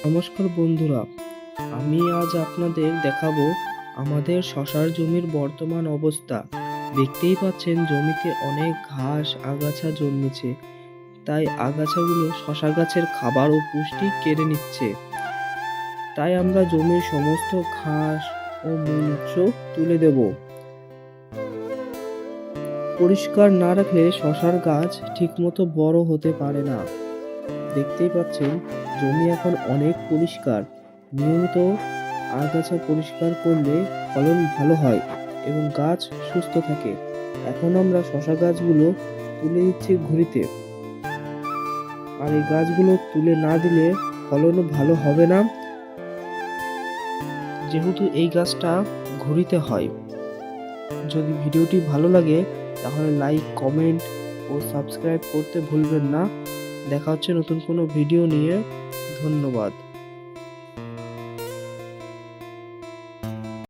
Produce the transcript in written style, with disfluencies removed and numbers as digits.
নমস্কার বন্ধুরা, আমি আজ আপনাদের দেখাবো আমাদের শশার জমির বর্তমান অবস্থা। দেখতেই পাচ্ছেন জমিতে অনেক ঘাস আগাছা জন্মেছে, তাই আগাছাগুলো শশা গাছের খাবার ও পুষ্টি কেড়ে নিচ্ছে। তাই আমরা জমির সমস্ত ঘাস ও মূলচ তুলে দেব। পরিষ্কার না রাখলে শশার গাছ ঠিকমতো বড় হতে পারে না। দেখতেই পাচ্ছেন জমি এখন অনেক পরিষ্কার। নিয়মিত আগাছা পরিষ্কার করলে ফলন ভালো হয় এবং গাছ সুস্থ থাকে। এখন আমরা শশা গাছগুলো তুলে দিচ্ছি ঘুরিতে, আর এই গাছগুলো তুলে না দিলে ফলনও ভালো হবে না, যেহেতু এই গাছটা ঘুরিতে হয়। যদি ভিডিওটি ভালো লাগে তাহলে লাইক, কমেন্ট ও সাবস্ক্রাইব করতে ভুলবেন না। দেখা হচ্ছে নতুন কোনো ভিডিও নিয়ে। ধন্যবাদ।